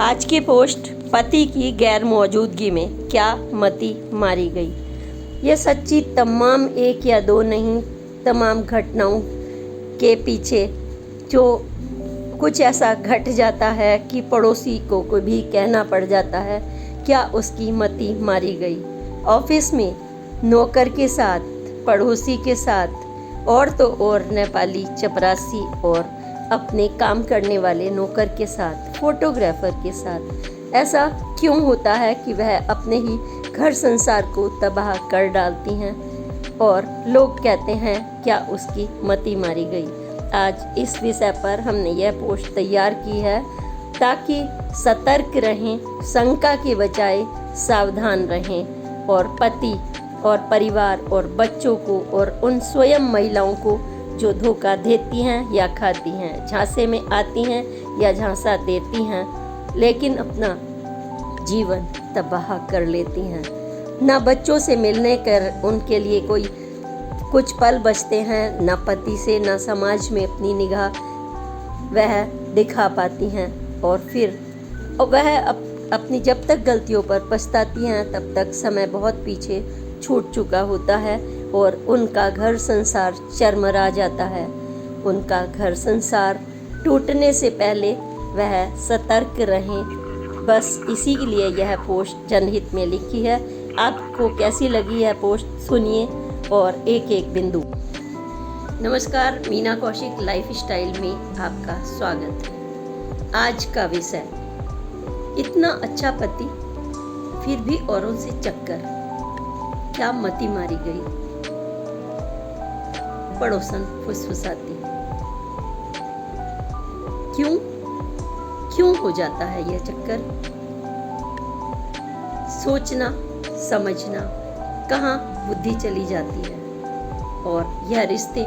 आज की पोस्ट पति की गैर मौजूदगी में क्या मती मारी गई। ये सच्ची तमाम एक या दो नहीं, तमाम घटनाओं के पीछे जो कुछ ऐसा घट जाता है कि पड़ोसी को भी कहना पड़ जाता है क्या उसकी मती मारी गई। ऑफिस में नौकर के साथ, पड़ोसी के साथ और तो और नेपाली चपरासी और अपने काम करने वाले नौकर के साथ, फोटोग्राफर के साथ ऐसा क्यों होता है कि वह अपने ही घर संसार को तबाह कर डालती हैं और लोग कहते हैं क्या उसकी मती मारी गई। आज इस विषय पर हमने यह पोस्ट तैयार की है ताकि सतर्क रहें, शंका के बजाय सावधान रहें और पति और परिवार और बच्चों को और उन स्वयं महिलाओं को जो धोखा देती हैं या खाती हैं, झांसे में आती हैं या झांसा देती हैं, लेकिन अपना जीवन तबाह कर लेती हैं। ना बच्चों से मिलने कर उनके लिए कोई कुछ पल बचते हैं, ना पति से, ना समाज में अपनी निगाह वह दिखा पाती हैं और फिर वह अपनी जब तक गलतियों पर पछताती हैं तब तक समय बहुत पीछे छूट चुका होता है और उनका घर संसार चरमरा जाता है। उनका घर संसार टूटने से पहले वह सतर्क रहें। बस इसी के लिए यह पोस्ट जनहित में लिखी है। आपको कैसी लगी यह पोस्ट सुनिए और एक एक बिंदु। नमस्कार, मीना कौशिक लाइफ स्टाइल में आपका स्वागत है। आज का विषय, इतना अच्छा पति फिर भी औरों से चक्कर, क्या मती मारी गई। पड़ोसन फुसफुसाती, क्यों हो जाता है यह चक्कर। सोचना समझना कहाँ बुद्धि चली जाती है और यह रिश्ते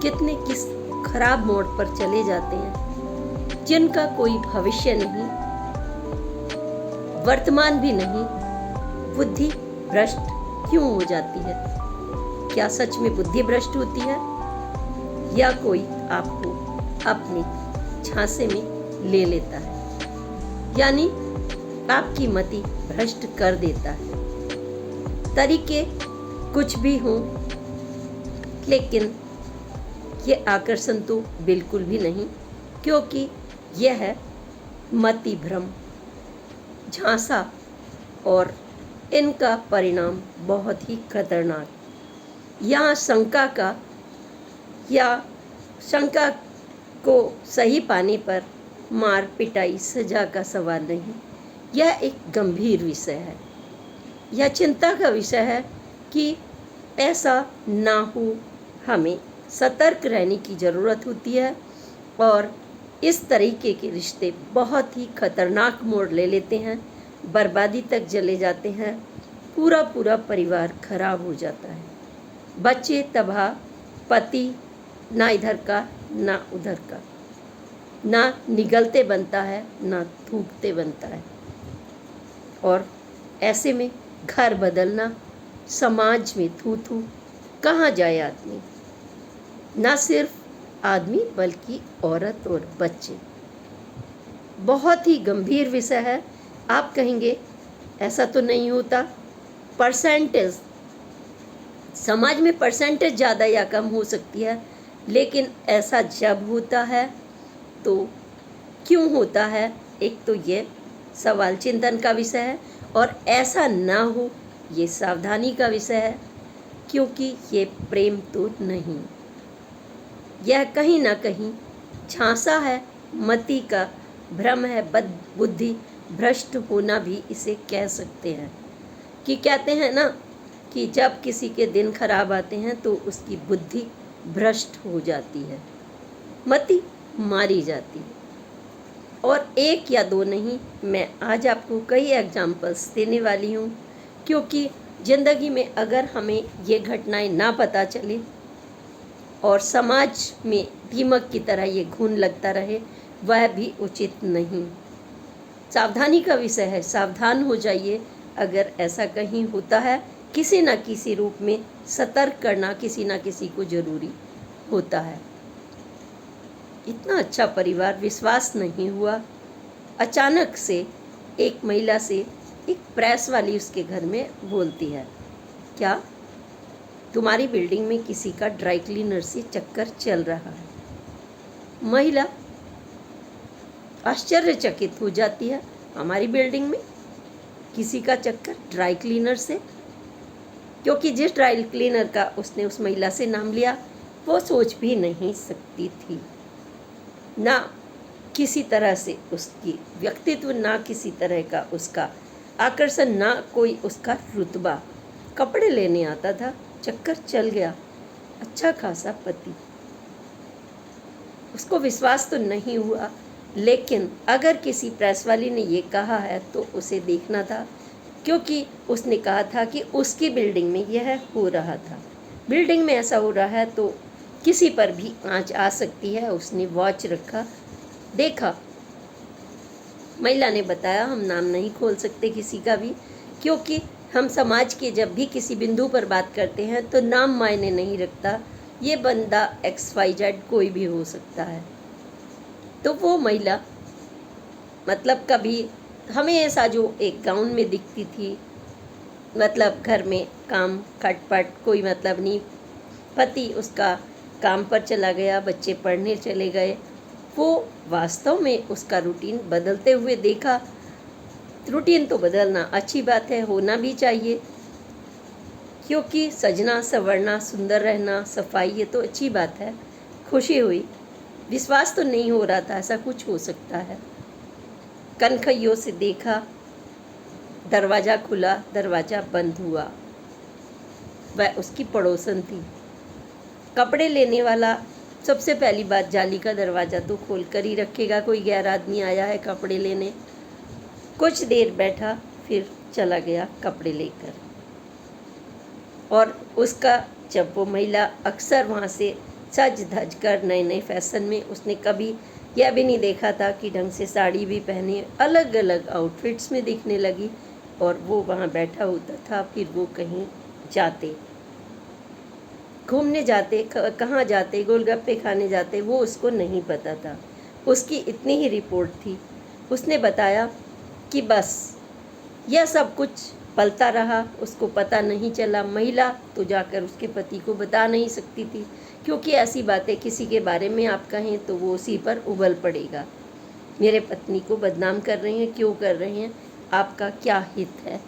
किस खराब मोड़ पर चले जाते हैं जिनका कोई भविष्य नहीं, वर्तमान भी नहीं। बुद्धि भ्रष्ट क्यों हो जाती है। क्या सच में बुद्धि भ्रष्ट होती है या कोई आपको अपने झांसे में ले लेता है, यानी आपकी मति भ्रष्ट कर देता है। तरीके कुछ भी हों, लेकिन ये आकर्षण तो बिल्कुल भी नहीं, क्योंकि यह है मति भ्रम, झांसा और इनका परिणाम बहुत ही खतरनाक। यहाँ शंका को सही पाने पर मार पिटाई सजा का सवाल नहीं। यह एक गंभीर विषय है। यह चिंता का विषय है कि ऐसा ना हो। हमें सतर्क रहने की ज़रूरत होती है और इस तरीके के रिश्ते बहुत ही खतरनाक मोड़ ले लेते हैं, बर्बादी तक चले जाते हैं, पूरा परिवार खराब हो जाता है, बच्चे तबाह, पति ना इधर का ना उधर का, ना निगलते बनता है ना थूकते बनता है। और ऐसे में घर बदलना, समाज में थू कहाँ जाए आदमी। ना सिर्फ आदमी बल्कि औरत और बच्चे। बहुत ही गंभीर विषय है। आप कहेंगे ऐसा तो नहीं होता, परसेंटेज समाज में परसेंटेज ज़्यादा या कम हो सकती है, लेकिन ऐसा जब होता है तो क्यों होता है, एक तो ये सवाल चिंतन का विषय है और ऐसा ना हो ये सावधानी का विषय है, क्योंकि ये प्रेम तो नहीं, यह कहीं ना कहीं झांसा है, मति का भ्रम है, बुद्धि भ्रष्ट होना भी इसे कह सकते हैं। कि कहते हैं ना कि जब किसी के दिन खराब आते हैं तो उसकी बुद्धि भ्रष्ट हो जाती है, मति मारी जाती है। और एक या दो नहीं, मैं आज आपको कई एग्जाम्पल्स देने वाली हूँ, क्योंकि ज़िंदगी में अगर हमें ये घटनाएं ना पता चले और समाज में दीमक की तरह ये घून लगता रहे, वह भी उचित नहीं। सावधानी का विषय है, सावधान हो जाइए। अगर ऐसा कहीं होता है, किसी न किसी रूप में सतर्क करना किसी न किसी को ज़रूरी होता है। इतना अच्छा परिवार, विश्वास नहीं हुआ, अचानक से एक महिला से एक प्रेस वाली उसके घर में बोलती है, क्या तुम्हारी बिल्डिंग में किसी का ड्राई क्लीनर से चक्कर चल रहा है? महिला आश्चर्यचकित हो जाती है, हमारी बिल्डिंग में किसी का चक्कर ड्राई क्लीनर से? क्योंकि जिस ड्राई क्लीनर का उसने उस महिला से नाम लिया वो सोच भी नहीं सकती थी, ना किसी तरह से उसकी व्यक्तित्व, ना किसी तरह का उसका आकर्षण, ना कोई उसका रुतबा। कपड़े लेने आता था, चक्कर चल गया, अच्छा खासा पति। उसको विश्वास तो नहीं हुआ, लेकिन अगर किसी प्रेस वाली ने ये कहा है तो उसे देखना था, क्योंकि उसने कहा था कि उसकी बिल्डिंग में यह हो रहा था। बिल्डिंग में ऐसा हो रहा है तो किसी पर भी आँच आ सकती है। उसने वॉच रखा, देखा। महिला ने बताया, हम नाम नहीं खोल सकते किसी का भी, क्योंकि हम समाज के जब भी किसी बिंदु पर बात करते हैं तो नाम मायने नहीं रखता, ये बंदा XYZ कोई भी हो सकता है। तो वो महिला मतलब कभी हमेशा जो एक गाउन में दिखती थी, मतलब घर में काम खटपट कोई मतलब नहीं, पति उसका काम पर चला गया, बच्चे पढ़ने चले गए, वो वास्तव में उसका रूटीन बदलते हुए देखा। रूटीन तो बदलना अच्छी बात है, होना भी चाहिए, क्योंकि सजना संवरना, सुंदर रहना, सफाई, ये तो अच्छी बात है। खुशी हुई, विश्वास तो नहीं हो रहा था ऐसा कुछ हो सकता है। कनखइयों से देखा, दरवाज़ा खुला, दरवाज़ा बंद हुआ। वह उसकी पड़ोसन थी। कपड़े लेने वाला सबसे पहली बात जाली का दरवाज़ा तो खोल कर ही रखेगा, कोई गैर आदमी आया है कपड़े लेने। कुछ देर बैठा, फिर चला गया कपड़े लेकर। और उसका जब वो महिला अक्सर वहाँ से सज धज कर नए नए फैशन में, उसने कभी यह भी नहीं देखा था कि ढंग से साड़ी भी पहने, अलग अलग आउटफिट्स में दिखने लगी। और वो वहाँ बैठा होता था, फिर वो कहीं जाते, घूमने जाते, कहाँ जाते, गोलगप्पे खाने जाते, वो उसको नहीं पता था। उसकी इतनी ही रिपोर्ट थी, उसने बताया कि बस यह सब कुछ पलता रहा, उसको पता नहीं चला। महिला तो जाकर उसके पति को बता नहीं सकती थी, क्योंकि ऐसी बातें किसी के बारे में आप कहें तो वो उसी पर उबल पड़ेगा। मेरे पत्नी को बदनाम कर रहे हैं, क्यों कर रहे हैं, आपका क्या हित है,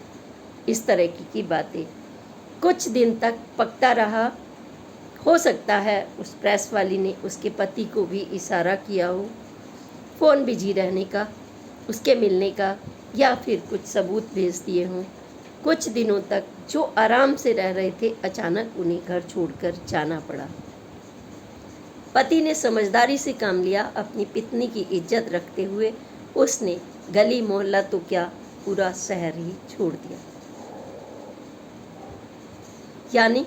इस तरह की बातें। कुछ दिन तक पकता रहा। हो सकता है उस प्रेस वाली ने उसके पति को भी इशारा किया हो, फ़ोन बिजी रहने का, उसके मिलने का, या फिर कुछ सबूत भेज दिए हों। कुछ दिनों तक जो आराम से रह रहे थे, अचानक उन्हें घर छोड़कर जाना पड़ा। पति ने समझदारी से काम लिया, अपनी पत्नी की इज्जत रखते हुए उसने गली मोहल्ला तो क्या, पूरा शहर ही छोड़ दिया। यानी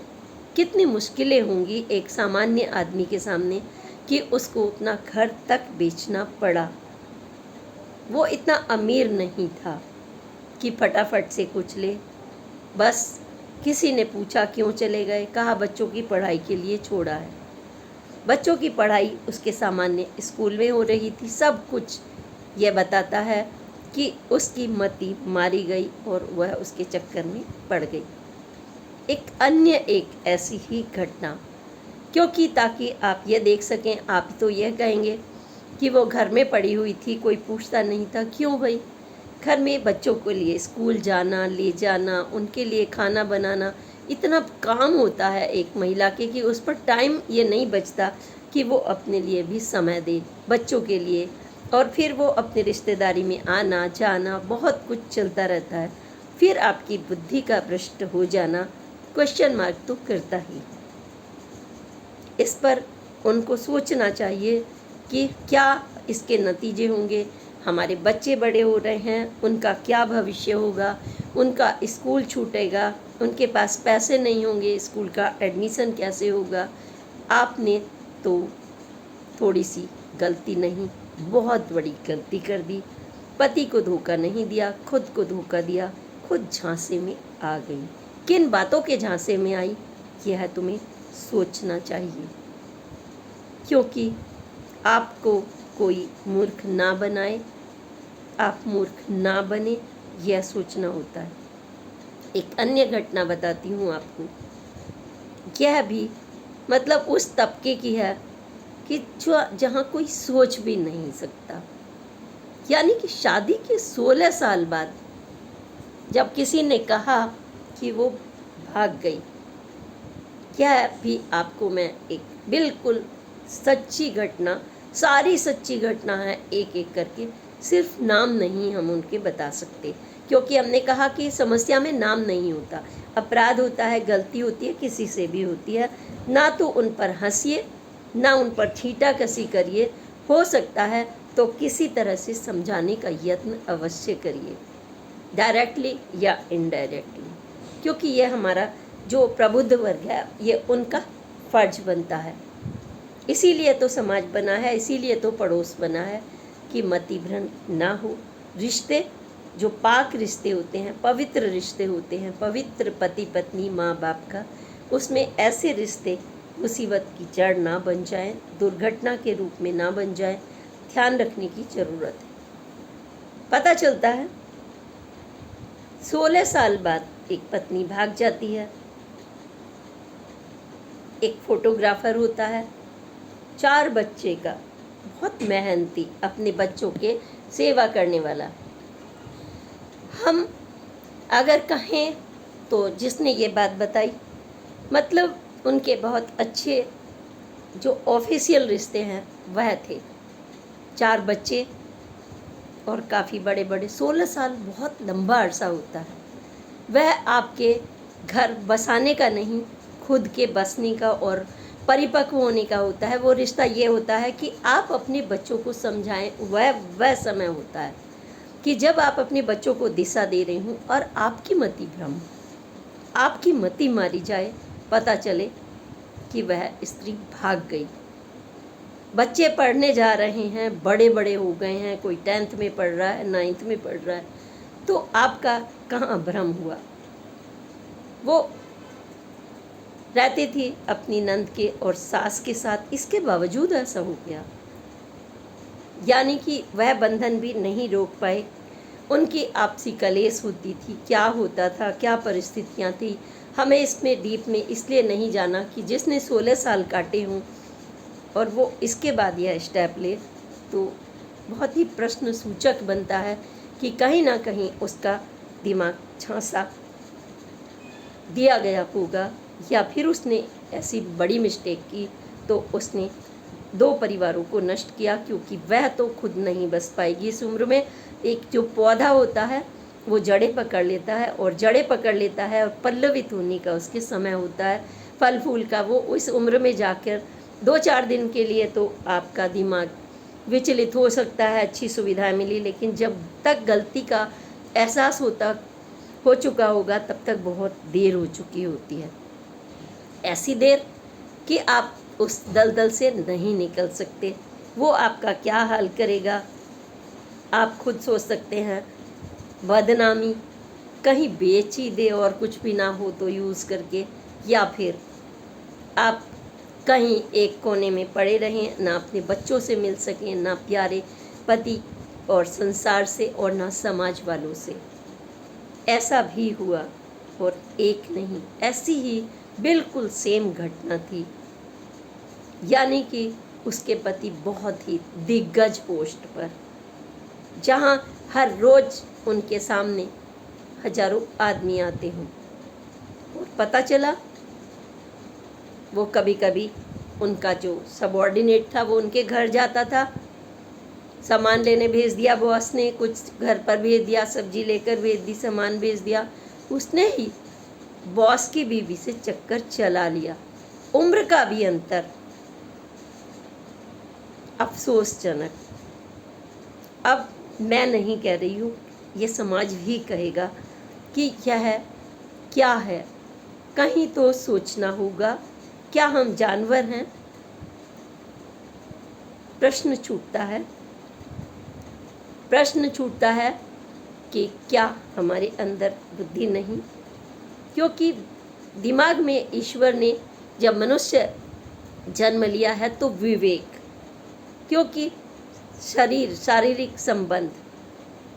कितनी मुश्किलें होंगी एक सामान्य आदमी के सामने कि उसको अपना घर तक बेचना पड़ा। वो इतना अमीर नहीं था कि फटाफट से कुछ ले। बस किसी ने पूछा क्यों चले गए, कहा बच्चों की पढ़ाई के लिए छोड़ा है। बच्चों की पढ़ाई उसके सामान्य स्कूल में हो रही थी। सब कुछ यह बताता है कि उसकी मति मारी गई और वह उसके चक्कर में पड़ गई। एक ऐसी ही घटना, क्योंकि ताकि आप ये देख सकें, आप तो यह कहेंगे कि वो घर में पड़ी हुई थी, कोई पूछता नहीं था। क्यों भाई, घर में बच्चों के लिए स्कूल जाना, ले जाना, उनके लिए खाना बनाना, इतना काम होता है एक महिला के कि उस पर टाइम ये नहीं बचता कि वो अपने लिए भी समय दे, बच्चों के लिए। और फिर वो अपने रिश्तेदारी में आना जाना, बहुत कुछ चलता रहता है। फिर आपकी बुद्धि का भ्रष्ट हो जाना क्वेश्चन मार्क तो करता ही। इस पर उनको सोचना चाहिए कि क्या इसके नतीजे होंगे। हमारे बच्चे बड़े हो रहे हैं, उनका क्या भविष्य होगा, उनका स्कूल छूटेगा, उनके पास पैसे नहीं होंगे, स्कूल का एडमिशन कैसे होगा। आपने तो थोड़ी सी गलती नहीं, बहुत बड़ी गलती कर दी। पति को धोखा नहीं दिया, खुद को धोखा दिया, खुद झांसे में आ गई। किन बातों के झांसे में आई, यह तुम्हें सोचना चाहिए, क्योंकि आपको कोई मूर्ख ना बनाए। आप मूर्ख ना बने, यह सोचना होता है। एक अन्य घटना बताती हूँ आपको। यह भी मतलब उस तबके की है कि जो जहाँ कोई सोच भी नहीं सकता। यानी कि शादी के 16 साल बाद जब किसी ने कहा कि वो भाग गई, यह भी आपको मैं एक बिल्कुल सच्ची घटना, सारी सच्ची घटना है एक एक करके, सिर्फ नाम नहीं हम उनके बता सकते, क्योंकि हमने कहा कि समस्या में नाम नहीं होता। अपराध होता है, गलती होती है, किसी से भी होती है। ना तो उन पर हंसिए, ना उन पर छींटा कसी करिए। हो सकता है तो किसी तरह से समझाने का यत्न अवश्य करिए, डायरेक्टली या इनडायरेक्टली, क्योंकि यह हमारा जो प्रबुद्ध वर्ग है ये उनका फर्ज बनता है। इसीलिए तो समाज बना है, इसीलिए तो पड़ोस बना है कि मति भ्रम ना हो। रिश्ते जो पाक रिश्ते होते हैं, पवित्र रिश्ते होते हैं, पवित्र पति पत्नी माँ बाप का, उसमें ऐसे रिश्ते मुसीबत की जड़ ना बन जाएं, दुर्घटना के रूप में ना बन जाएं, ध्यान रखने की ज़रूरत है। पता चलता है 16 साल बाद एक पत्नी भाग जाती है। एक फोटोग्राफर होता है, 4 बच्चे का, बहुत मेहनती, अपने बच्चों के सेवा करने वाला। हम अगर कहें तो जिसने ये बात बताई, मतलब उनके बहुत अच्छे जो ऑफिशियल रिश्ते हैं वह थे। 4 बच्चे और काफ़ी बड़े बड़े, 16 साल बहुत लंबा अरसा होता है। वह आपके घर बसाने का नहीं, खुद के बसने का और परिपक्व होने का होता है। वो रिश्ता ये होता है कि आप अपने बच्चों को समझाएं। वह समय होता है कि जब आप अपने बच्चों को दिशा दे रहे हों और आपकी मति भ्रम, आपकी मति मारी जाए, पता चले कि वह स्त्री भाग गई। बच्चे पढ़ने जा रहे हैं, बड़े बड़े हो गए हैं, कोई 10th में पढ़ रहा है, 9th में पढ़ रहा है, तो आपका कहाँ भ्रम हुआ। वो रहती थी अपनी नंद के और सास के साथ, इसके बावजूद ऐसा हो गया। यानी कि वह बंधन भी नहीं रोक पाए। उनकी आपसी कलेश होती थी, क्या होता था, क्या परिस्थितियाँ थी, हमें इसमें डीप में इसलिए नहीं जाना कि जिसने 16 साल काटे हों और वो इसके बाद यह स्टेप ले, तो बहुत ही प्रश्न सूचक बनता है कि कहीं ना कहीं उसका दिमाग झांसा दिया गया होगा, या फिर उसने ऐसी बड़ी मिस्टेक की तो उसने 2 परिवारों को नष्ट किया, क्योंकि वह तो खुद नहीं बस पाएगी इस उम्र में। एक जो पौधा होता है वो जड़ें पकड़ लेता है, और जड़ें पकड़ लेता है और पल्लवित होने का उसके समय होता है, फल फूल का। वो उस उम्र में जाकर 2-4 दिन के लिए तो आपका दिमाग विचलित हो सकता है, अच्छी सुविधाएं मिली, लेकिन जब तक गलती का एहसास हो चुका होगा तब तक बहुत देर हो चुकी होती है। ऐसी देर कि आप उस दलदल से नहीं निकल सकते। वो आपका क्या हाल करेगा आप खुद सोच सकते हैं। बदनामी कहीं बेच ही दे और कुछ भी ना हो तो यूज़ करके, या फिर आप कहीं एक कोने में पड़े रहें, ना अपने बच्चों से मिल सकें, ना प्यारे पति और संसार से, और ना समाज वालों से। ऐसा भी हुआ, और एक नहीं, ऐसी ही बिल्कुल सेम घटना थी। यानी कि उसके पति बहुत ही दिग्गज पोस्ट पर, जहाँ हर रोज़ उनके सामने हजारों आदमी आते हों, और पता चला वो कभी कभी उनका जो सबऑर्डिनेट था वो उनके घर जाता था, सामान लेने भेज दिया बॉस ने, कुछ घर पर भेज दिया, सब्जी लेकर भेज दी, सामान भेज दिया। उसने ही बॉस की बीवी से चक्कर चला लिया। उम्र का भी अंतर अफसोसजनक। अब मैं नहीं कह रही हूँ, ये समाज भी कहेगा कि यह क्या है। कहीं तो सोचना होगा, क्या हम जानवर हैं? प्रश्न छूटता है कि क्या हमारे अंदर बुद्धि नहीं? क्योंकि दिमाग में ईश्वर ने जब मनुष्य जन्म लिया है तो विवेक, क्योंकि शारीरिक संबंध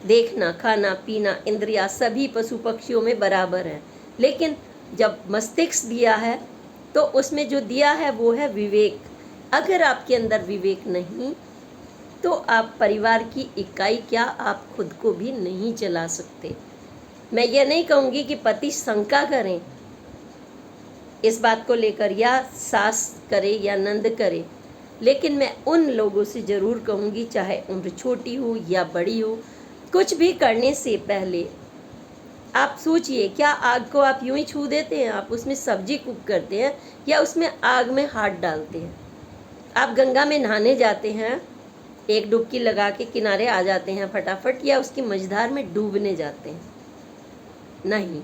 देखना, खाना पीना, इंद्रिया सभी पशु पक्षियों में बराबर है, लेकिन जब मस्तिष्क दिया है तो उसमें जो दिया है वो है विवेक। अगर आपके अंदर विवेक नहीं तो आप परिवार की इकाई क्या, आप खुद को भी नहीं चला सकते। मैं ये नहीं कहूँगी कि पति शंका करें इस बात को लेकर, या सास करे या नंद करे, लेकिन मैं उन लोगों से ज़रूर कहूँगी, चाहे उम्र छोटी हो या बड़ी हो, कुछ भी करने से पहले आप सोचिए, क्या आग को आप यूं ही छू देते हैं? आप उसमें सब्जी कुक करते हैं या उसमें आग में हाथ डालते हैं? आप गंगा में नहाने जाते हैं, एक डुबकी लगा के किनारे आ जाते हैं फटाफट, या उसकी मझधार में डूबने जाते हैं? नहीं,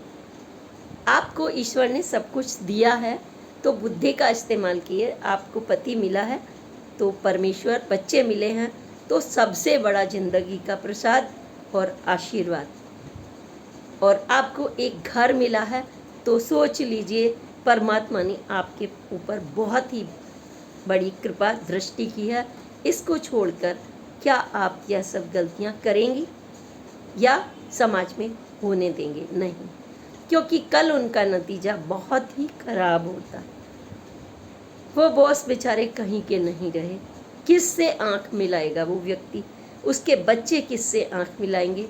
आपको ईश्वर ने सब कुछ दिया है तो बुद्धि का इस्तेमाल किए। आपको पति मिला है तो परमेश्वर, बच्चे मिले हैं तो सबसे बड़ा जिंदगी का प्रसाद और आशीर्वाद, और आपको एक घर मिला है तो सोच लीजिए परमात्मा ने आपके ऊपर बहुत ही बड़ी कृपा दृष्टि की है। इसको छोड़कर क्या आप यह सब गलतियां करेंगी या समाज में होने देंगे? नहीं, क्योंकि कल उनका नतीजा बहुत ही खराब होता है। वो बॉस बेचारे कहीं के नहीं रहे, किससे आंख मिलाएगा वो व्यक्ति? उसके बच्चे किससे आंख मिलाएंगे?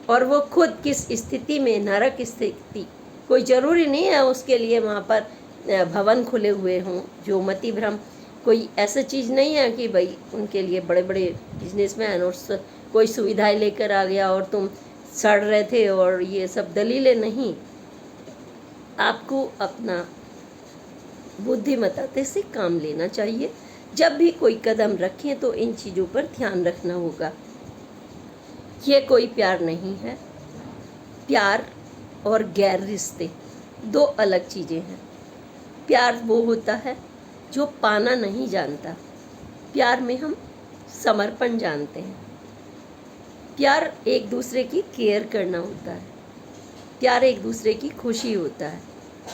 और वो खुद किस स्थिति में, नरक स्थिति, कोई ज़रूरी नहीं है उसके लिए वहाँ पर भवन खुले हुए हों जो मति भ्रम, कोई ऐसा चीज़ नहीं है कि भाई उनके लिए बड़े बड़े बिजनेसमैन और कोई सुविधाएं लेकर आ गया और तुम सड़ रहे थे, और ये सब दलीलें नहीं। आपको अपना बुद्धिमत्ता से काम लेना चाहिए। जब भी कोई कदम रखें तो इन चीज़ों पर ध्यान रखना होगा। ये कोई प्यार नहीं है। प्यार और गैर रिश्ते दो अलग चीज़ें हैं। प्यार वो होता है जो पाना नहीं जानता। प्यार में हम समर्पण जानते हैं। प्यार एक दूसरे की केयर करना होता है। प्यार एक दूसरे की खुशी होता है।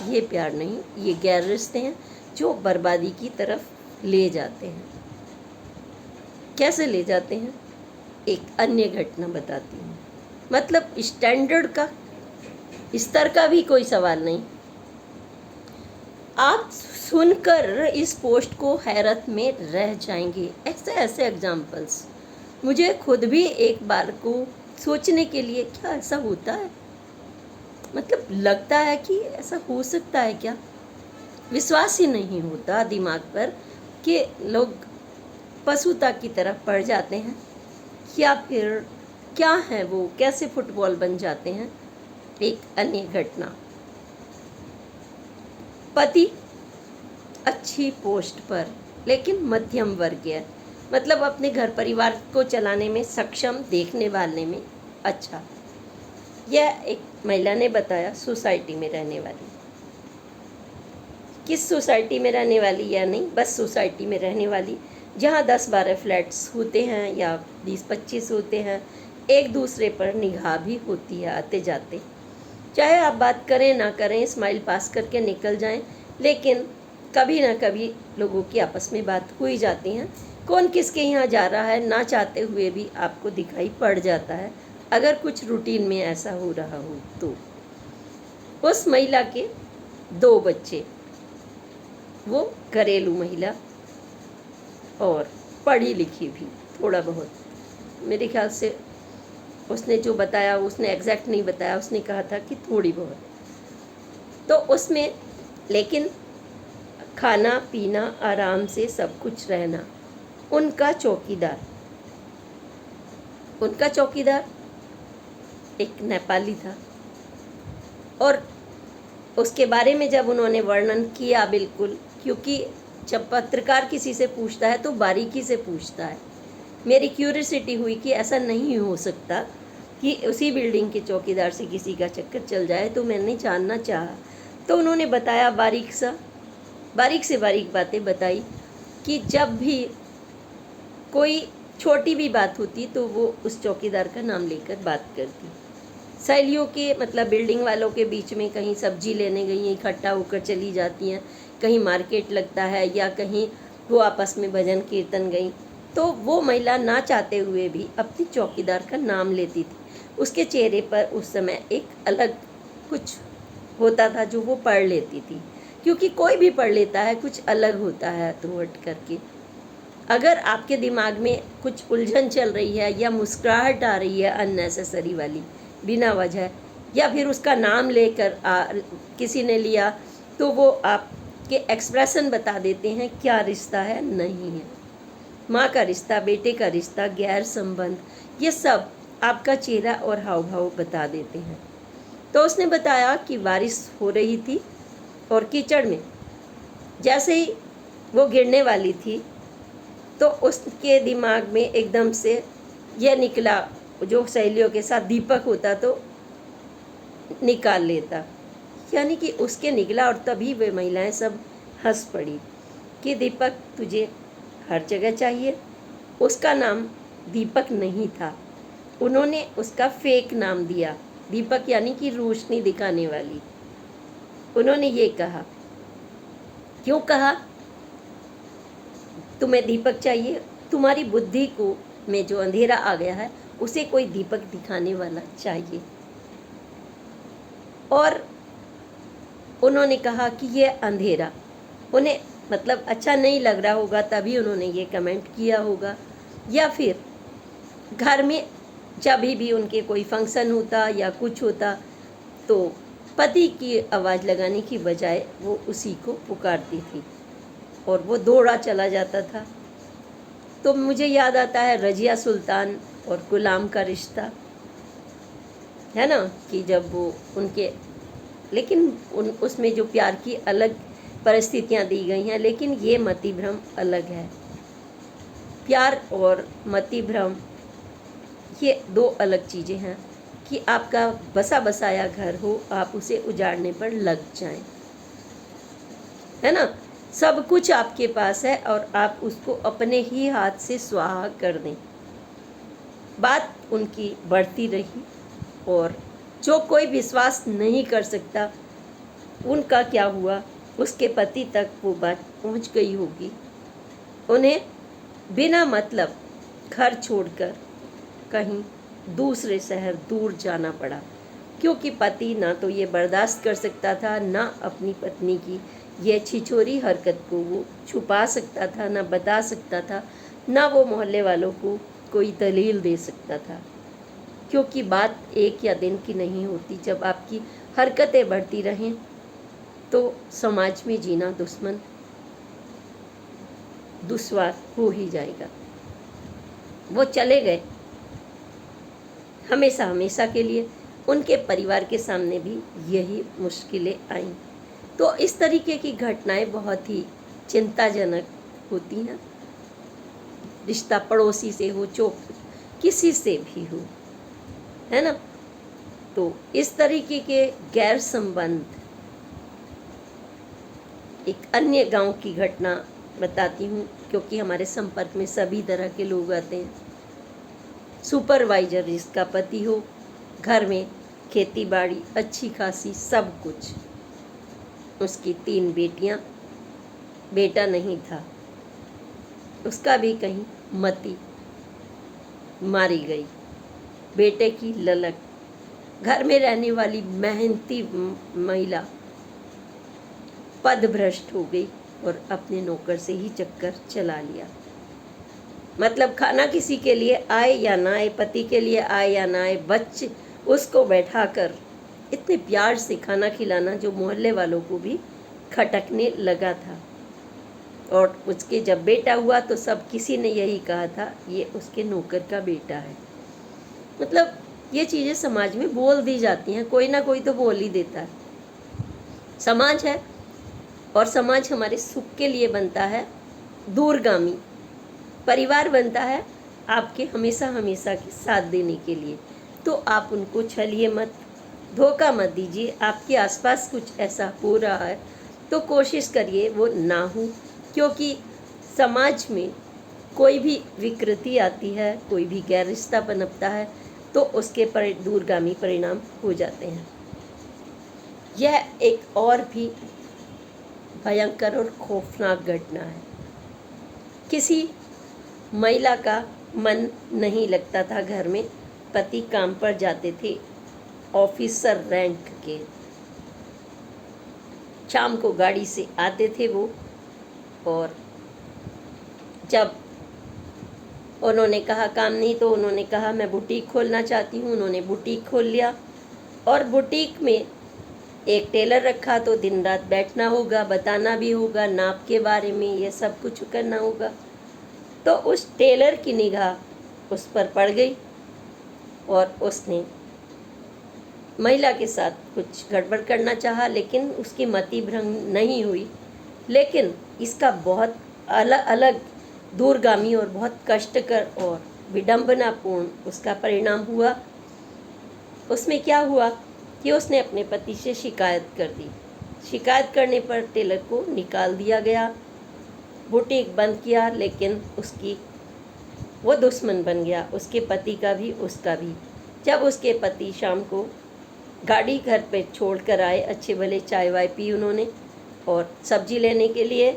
ये प्यार नहीं, ये गैर रिश्ते हैं जो बर्बादी की तरफ ले जाते हैं। कैसे ले जाते हैं? एक अन्य घटना बताती हूँ। मतलब स्टैंडर्ड का, स्तर का भी कोई सवाल नहीं। आप सुनकर इस पोस्ट को हैरत में रह जाएंगे। ऐसे ऐसे एग्जाम्पल्स मुझे खुद भी एक बार को सोचने के लिए, क्या ऐसा होता है? मतलब लगता है कि ऐसा हो सकता है क्या? विश्वास ही नहीं होता दिमाग पर कि लोग पशुता की तरफ बढ़ जाते हैं, या फिर क्या है वो, कैसे फुटबॉल बन जाते हैं। एक अन्य घटना, पति अच्छी पोस्ट पर लेकिन मध्यम वर्गीय, मतलब अपने घर परिवार को चलाने में सक्षम, देखने वाले में अच्छा। यह एक महिला ने बताया, सोसाइटी में रहने वाली। किस सोसाइटी में रहने वाली या नहीं, बस सोसाइटी में रहने वाली, जहाँ 10-12 फ्लैट्स होते हैं या 20-25 होते हैं। एक दूसरे पर निगाह भी होती है आते जाते, चाहे आप बात करें ना करें, स्माइल पास करके निकल जाएं, लेकिन कभी ना कभी लोगों की आपस में बात हुई जाती है। कौन किसके यहाँ जा रहा है ना चाहते हुए भी आपको दिखाई पड़ जाता है, अगर कुछ रूटीन में ऐसा हो रहा हो तो। उस महिला के 2 बच्चे, वो घरेलू महिला और पढ़ी लिखी भी थोड़ा बहुत, मेरे ख्याल से उसने जो बताया, उसने एग्जैक्ट नहीं बताया, उसने कहा था कि थोड़ी बहुत। तो उसमें लेकिन खाना पीना, आराम से सब कुछ रहना। उनका चौकीदार एक नेपाली था, और उसके बारे में जब उन्होंने वर्णन किया, बिल्कुल, क्योंकि जब पत्रकार किसी से पूछता है तो बारीकी से पूछता है। मेरी क्यूरियोसिटी हुई कि ऐसा नहीं हो सकता कि उसी बिल्डिंग के चौकीदार से किसी का चक्कर चल जाए, तो मैंने जानना चाहा। तो उन्होंने बताया, बारीक से बारीक बातें बताई कि जब भी कोई छोटी भी बात होती तो वो उस चौकीदार का नाम लेकर बात करती। सहेलियों के, मतलब बिल्डिंग वालों के बीच में कहीं सब्जी लेने गई हैं, इकट्ठा होकर चली जाती हैं, कहीं मार्केट लगता है या कहीं वो आपस में भजन कीर्तन गई, तो वो महिला ना चाहते हुए भी अपनी चौकीदार का नाम लेती थी। उसके चेहरे पर उस समय एक अलग कुछ होता था जो वो पढ़ लेती थी, क्योंकि कोई भी पढ़ लेता है, कुछ अलग होता है थ्रू हट करके। अगर आपके दिमाग में कुछ उलझन चल रही है या मुस्कुराहट आ रही है अननेसेसरी वाली बिना वजह, या फिर उसका नाम लेकर किसी ने लिया, तो वो आपके एक्सप्रेशन बता देते हैं क्या रिश्ता है, नहीं है। माँ का रिश्ता, बेटे का रिश्ता, गैर संबंध, ये सब आपका चेहरा और हाव भाव बता देते हैं। तो उसने बताया कि बारिश हो रही थी और कीचड़ में जैसे ही वो गिरने वाली थी तो उसके दिमाग में एकदम से यह निकला, जो सहेलियों के साथ दीपक होता तो निकाल लेता, यानी कि उसके निकला। और तभी वे महिलाएं सब हंस पड़ी कि दीपक तुझे हर जगह चाहिए। उसका नाम दीपक नहीं था, उन्होंने उसका फेक नाम दिया, दीपक यानी कि रोशनी दिखाने वाली। उन्होंने ये कहा, क्यों कहा तुम्हें दीपक चाहिए? तुम्हारी बुद्धि को में जो अंधेरा आ गया है उसे कोई दीपक दिखाने वाला चाहिए। और उन्होंने कहा कि ये अंधेरा उन्हें मतलब अच्छा नहीं लग रहा होगा, तभी उन्होंने ये कमेंट किया होगा। या फिर घर में जब भी उनके कोई फंक्शन होता या कुछ होता तो पति की आवाज़ लगाने की बजाय वो उसी को पुकारती थी और वो दौड़ा चला जाता था। तो मुझे याद आता है रजिया सुल्तान और गुलाम का रिश्ता, है ना, कि जब वो उनके, लेकिन उसमें जो प्यार की अलग परिस्थितियाँ दी गई हैं, लेकिन ये मति भ्रम अलग है। प्यार और मति भ्रम ये दो अलग चीज़ें हैं कि आपका बसा बसाया घर हो, आप उसे उजाड़ने पर लग जाएं, है ना। सब कुछ आपके पास है और आप उसको अपने ही हाथ से स्वाहा कर दें। बात उनकी बढ़ती रही और जो कोई विश्वास नहीं कर सकता उनका क्या हुआ, उसके पति तक वो बात पहुंच गई होगी। उन्हें बिना मतलब घर छोड़कर कहीं दूसरे शहर दूर जाना पड़ा, क्योंकि पति ना तो ये बर्दाश्त कर सकता था, ना अपनी पत्नी की ये छिछोरी हरकत को वो छुपा सकता था, ना बता सकता था, ना वो मोहल्ले वालों को कोई दलील दे सकता था। क्योंकि बात एक या दिन की नहीं होती, जब आपकी हरकतें बढ़ती रहें तो समाज में जीना दुश्वार हो ही जाएगा। वो चले गए हमेशा हमेशा के लिए। उनके परिवार के सामने भी यही मुश्किलें आईं। तो इस तरीके की घटनाएं बहुत ही चिंताजनक होती हैं। रिश्ता पड़ोसी से हो, किसी से भी हो, है ना। तो इस तरीके के गैर संबंध, एक अन्य गांव की घटना बताती हूँ, क्योंकि हमारे संपर्क में सभी तरह के लोग आते हैं। सुपरवाइजर जिसका पति हो, घर में खेती बाड़ी अच्छी खासी सब कुछ, उसकी 3 बेटियां, बेटा नहीं था, उसका भी कहीं मति मारी गई, बेटे की ललक। घर में रहने वाली मेहनती महिला पदभ्रष्ट हो गई और अपने नौकर से ही चक्कर चला लिया। मतलब खाना किसी के लिए आए या ना आए, पति के लिए आए या ना आए, बच्चे उसको बैठाकर इतने प्यार से खाना खिलाना जो मोहल्ले वालों को भी खटकने लगा था। और उसके जब बेटा हुआ तो सब किसी ने यही कहा था ये उसके नौकर का बेटा है। मतलब ये चीज़ें समाज में बोल दी जाती हैं, कोई ना कोई तो बोल ही देता है। समाज है और समाज हमारे सुख के लिए बनता है दूरगामी, परिवार बनता है आपके हमेशा हमेशा के साथ देने के लिए। तो आप उनको छलिए मत, धोखा मत दीजिए। आपके आसपास कुछ ऐसा हो रहा है तो कोशिश करिए वो ना हो, क्योंकि समाज में कोई भी विकृति आती है, कोई भी गैर रिश्ता पनपता है तो उसके दूरगामी परिणाम हो जाते हैं। यह एक और भी भयंकर और खौफनाक घटना है। किसी महिला का मन नहीं लगता था घर में। पति काम पर जाते थे, ऑफिसर रैंक के। शाम को गाड़ी से आते थे वो, और जब उन्होंने कहा काम नहीं, तो उन्होंने कहा मैं बुटीक खोलना चाहती हूँ। उन्होंने बुटीक खोल लिया, और बुटीक में एक टेलर रखा, तो दिन रात बैठना होगा, बताना भी होगा, नाप के बारे में ये सब कुछ करना होगा। तो उस टेलर की निगाह उस पर पड़ गई, और उसने महिला के साथ कुछ गड़बड़ करना चाहा, लेकिन उसकी मति भ्रंग नहीं हुई। लेकिन इसका बहुत अलग दूरगामी और बहुत कष्टकर और विडंबनापूर्ण उसका परिणाम हुआ। उसमें क्या हुआ कि उसने अपने पति से शिकायत कर दी। शिकायत करने पर टेलर को निकाल दिया गया, बुटीक बंद किया। लेकिन उसकी वो दुश्मन बन गया, उसके पति का भी, उसका भी। जब उसके पति शाम को गाड़ी घर पे छोड़ कर आए, अच्छे भले चाय वाय पी उन्होंने, और सब्जी लेने के लिए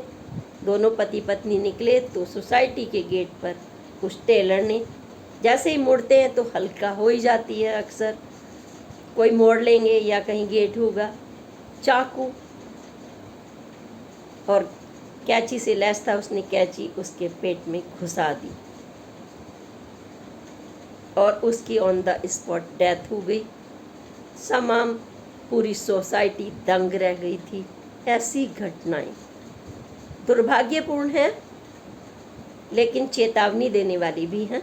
दोनों पति पत्नी निकले, तो सोसाइटी के गेट पर उस टेलर ने, जैसे ही मुड़ते हैं तो हल्का हो ही जाती है अक्सर, कोई मोड़ लेंगे या कहीं गेट होगा, चाकू और कैंची से लैस था, उसने कैंची उसके पेट में घुसा दी, और उसकी ऑन द स्पॉट डेथ हो गई। तमाम पूरी सोसाइटी दंग रह गई थी। ऐसी घटनाएं दुर्भाग्यपूर्ण हैं, लेकिन चेतावनी देने वाली भी हैं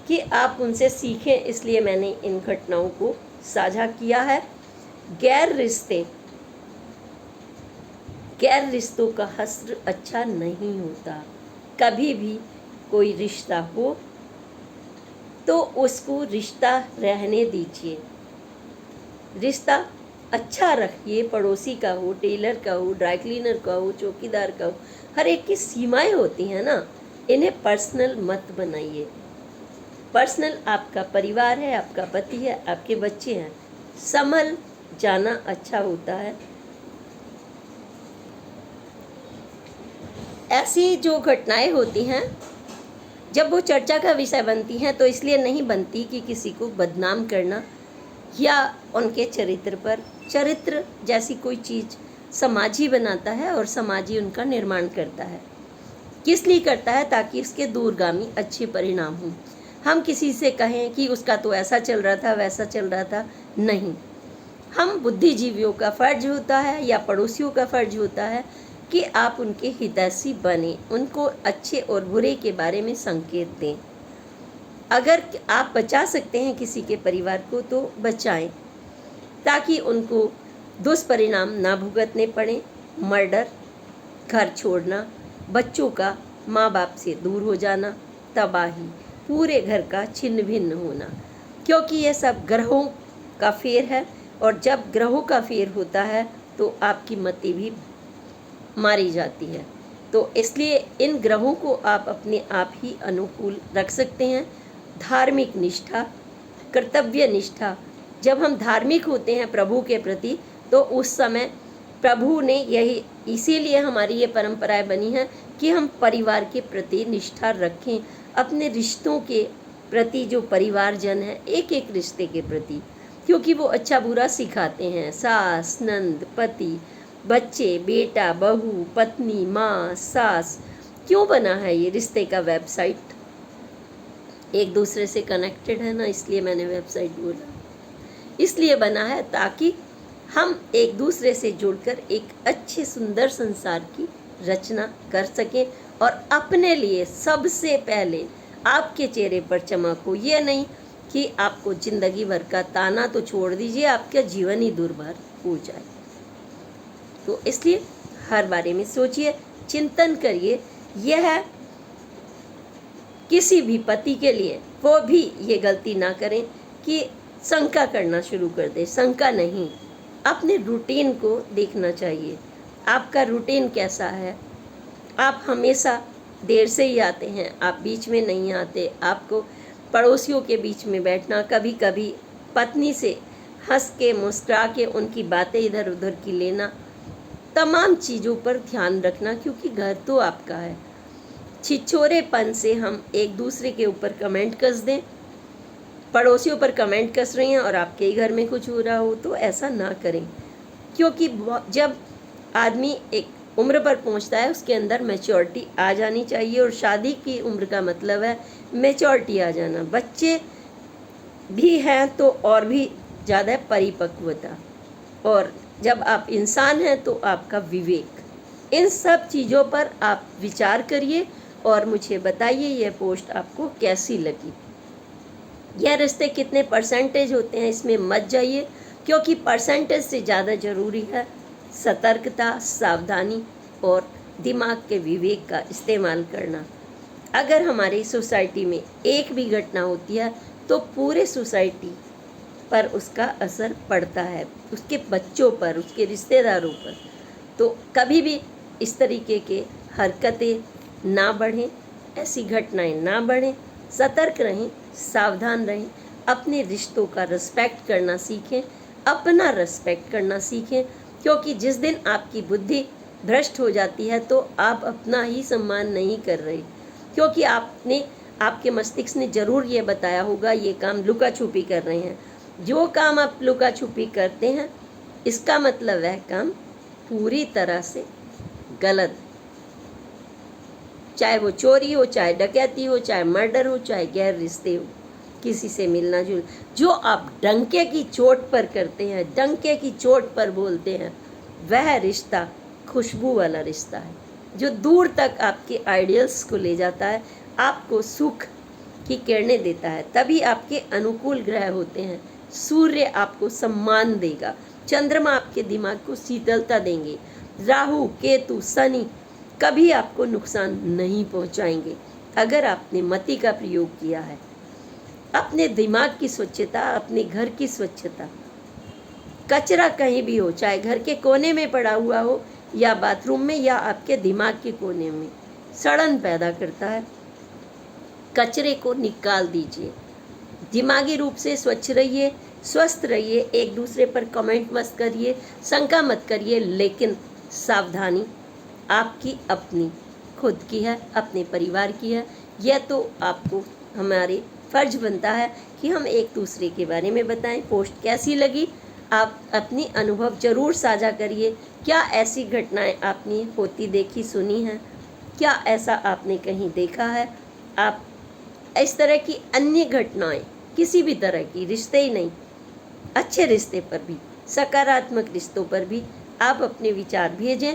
कि आप उनसे सीखें। इसलिए मैंने इन घटनाओं को साझा किया है। गैर रिश्तों का हश्र अच्छा नहीं होता। कभी भी कोई रिश्ता हो तो उसको रिश्ता रहने दीजिए, रिश्ता अच्छा रखिए। पड़ोसी का हो, टेलर का हो, ड्राई क्लीनर का हो, चौकीदार का हो, हर एक की सीमाएं होती हैं ना, इन्हें पर्सनल मत बनाइए। पर्सनल आपका परिवार है, आपका पति है, आपके बच्चे हैं, संभल जाना अच्छा होता है। ऐसी जो घटनाएं होती हैं, जब वो चर्चा का विषय बनती हैं, तो इसलिए नहीं बनती कि किसी को बदनाम करना या उनके चरित्र पर। चरित्र जैसी कोई चीज़ समाज ही बनाता है, और समाज ही उनका निर्माण करता है। किस लिए करता है? ताकि उसके दूरगामी अच्छे परिणाम हों। हम किसी से कहें कि उसका तो ऐसा चल रहा था, वैसा चल रहा था, नहीं। हम बुद्धिजीवियों का फ़र्ज होता है, या पड़ोसियों का फ़र्ज होता है कि आप उनके हितैषी बने, उनको अच्छे और बुरे के बारे में संकेत दें। अगर आप बचा सकते हैं किसी के परिवार को, तो बचाएं, ताकि उनको दुष्परिणाम ना भुगतने पड़े। मर्डर, घर छोड़ना, बच्चों का माँ बाप से दूर हो जाना, तबाही, पूरे घर का छिन्न भिन्न होना, क्योंकि ये सब ग्रहों का फेर है। और जब ग्रहों का फेर होता है तो आपकी मति भी मारी जाती है। तो इसलिए इन ग्रहों को आप अपने आप ही अनुकूल रख सकते हैं। धार्मिक निष्ठा, कर्तव्य निष्ठा, जब हम धार्मिक होते हैं प्रभु के प्रति, तो उस समय प्रभु ने यही, इसीलिए हमारी ये परंपराएं बनी है कि हम परिवार के प्रति निष्ठा रखें। अपने रिश्तों के प्रति, जो परिवारजन है, एक एक रिश्ते के प्रति, क्योंकि वो अच्छा बुरा सिखाते हैं। सास, नंद, पति, बच्चे, बेटा, बहू, पत्नी, माँ, सास। क्यों बना है ये रिश्ते का वेबसाइट? एक दूसरे से कनेक्टेड है ना, इसलिए मैंने वेबसाइट बोला। इसलिए बना है ताकि हम एक दूसरे से जुड़कर एक अच्छे सुंदर संसार की रचना कर सकें, और अपने लिए सबसे पहले आपके चेहरे पर चमक हो। ये नहीं कि आपको ज़िंदगी भर का ताना तो छोड़ दीजिए, आपका जीवन ही दुर्भर हो जाए। तो इसलिए हर बारे में सोचिए, चिंतन करिए। यह किसी भी पति के लिए वो भी ये गलती ना करें कि शंका करना शुरू कर दे। शंका नहीं, अपने रूटीन को देखना चाहिए। आपका रूटीन कैसा है? आप हमेशा देर से ही आते हैं, आप बीच में नहीं आते। आपको पड़ोसियों के बीच में बैठना, कभी कभी पत्नी से हंस के मुस्कुरा के उनकी बातें इधर उधर की लेना, तमाम चीज़ों पर ध्यान रखना, क्योंकि घर तो आपका है। छिछोरेपन से हम एक दूसरे के ऊपर कमेंट कस दें, पड़ोसियों पर कमेंट कस रही हैं और आपके ही घर में कुछ हो रहा हो, तो ऐसा ना करें। क्योंकि जब आदमी एक उम्र पर पहुंचता है उसके अंदर मैच्योरिटी आ जानी चाहिए, और शादी की उम्र का मतलब है मैच्योरिटी आ जाना। बच्चे भी हैं तो और भी ज़्यादा परिपक्वता, और जब आप इंसान हैं तो आपका विवेक। इन सब चीज़ों पर आप विचार करिए और मुझे बताइए यह पोस्ट आपको कैसी लगी। यह रिश्ते कितने परसेंटेज होते हैं इसमें मत जाइए, क्योंकि परसेंटेज से ज़्यादा ज़रूरी है सतर्कता, सावधानी और दिमाग के विवेक का इस्तेमाल करना। अगर हमारी सोसाइटी में एक भी घटना होती है तो पूरे सोसाइटी पर उसका असर पड़ता है, उसके बच्चों पर, उसके रिश्तेदारों पर। तो कभी भी इस तरीके के हरकतें ना बढ़ें, ऐसी घटनाएं ना बढ़ें। सतर्क रहें, सावधान रहें, अपने रिश्तों का रिस्पेक्ट करना सीखें, अपना रिस्पेक्ट करना सीखें। क्योंकि जिस दिन आपकी बुद्धि भ्रष्ट हो जाती है तो आप अपना ही सम्मान नहीं कर रहे, क्योंकि आपके मस्तिष्क ने ज़रूर ये बताया होगा ये काम लुका छुपी कर रहे हैं। जो काम आप लुका छुपी करते हैं इसका मतलब वह काम पूरी तरह से गलत, चाहे वो चोरी हो, चाहे डकैती हो, चाहे मर्डर हो, चाहे गैर रिश्ते हो, किसी से मिलना जुलना। जो आप डंके की चोट पर करते हैं, डंके की चोट पर बोलते हैं, वह रिश्ता खुशबू वाला रिश्ता है, जो दूर तक आपके आइडियल्स को ले जाता है, आपको सुख की किरणें देता है। तभी आपके अनुकूल ग्रह होते हैं। सूर्य आपको सम्मान देगा, चंद्रमा आपके दिमाग को शीतलता देंगे, राहु, केतु, शनि कभी आपको नुकसान नहीं पहुंचाएंगे अगर आपने मति का प्रयोग किया है। अपने दिमाग की स्वच्छता, अपने घर की स्वच्छता, कचरा कहीं भी हो, चाहे घर के कोने में पड़ा हुआ हो या बाथरूम में या आपके दिमाग के कोने में, सड़न पैदा करता है। कचरे को निकाल दीजिए, दिमागी रूप से स्वच्छ रहिए, स्वस्थ रहिए। एक दूसरे पर कमेंट मत करिए, शंका मत करिए, लेकिन सावधानी आपकी अपनी खुद की है, अपने परिवार की है। यह तो आपको हमारे फर्ज बनता है कि हम एक दूसरे के बारे में बताएं। पोस्ट कैसी लगी आप अपनी अनुभव ज़रूर साझा करिए। क्या ऐसी घटनाएं आपने होती देखी सुनी हैं? क्या ऐसा आपने कहीं देखा है? आप इस तरह की अन्य घटनाएं, किसी भी तरह की, रिश्ते ही नहीं, अच्छे रिश्ते पर भी, सकारात्मक रिश्तों पर भी आप अपने विचार भेजें,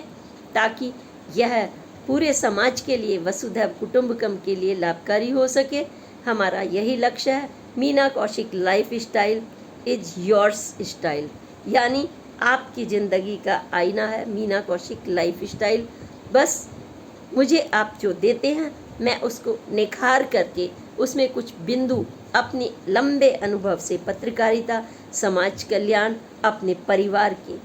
ताकि यह पूरे समाज के लिए, वसुधैव कुटुंबकम के लिए लाभकारी हो सके। हमारा यही लक्ष्य है। Meena Kaushik life style is yours style, यानी आपकी ज़िंदगी का आईना है मीना कौशिक लाइफ स्टाइल। बस मुझे आप जो देते हैं मैं उसको निखार करके उसमें कुछ बिंदु अपने लंबे अनुभव से, पत्रकारिता, समाज कल्याण, अपने परिवार के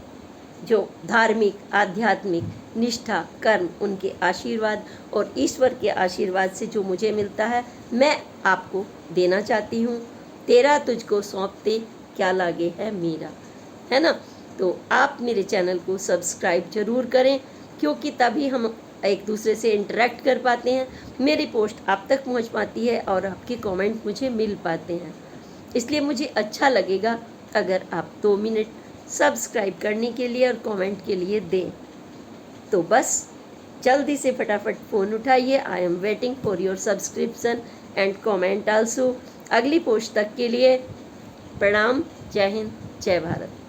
जो धार्मिक, आध्यात्मिक निष्ठा, कर्म, उनके आशीर्वाद और ईश्वर के आशीर्वाद से जो मुझे मिलता है मैं आपको देना चाहती हूँ। तेरा तुझको सौंपते क्या लागे है मेरा, है ना। तो आप मेरे चैनल को सब्सक्राइब जरूर करें, क्योंकि तभी हम एक दूसरे से इंटरेक्ट कर पाते हैं, मेरी पोस्ट आप तक पहुंच पाती है और आपके कमेंट मुझे मिल पाते हैं। इसलिए मुझे अच्छा लगेगा अगर आप 2 मिनट सब्सक्राइब करने के लिए और कमेंट के लिए दें। तो बस जल्दी से फटाफट फ़ोन उठाइए। I am waiting for your subscription and comment also. अगली पोस्ट तक के लिए प्रणाम। जय हिंद, जय भारत।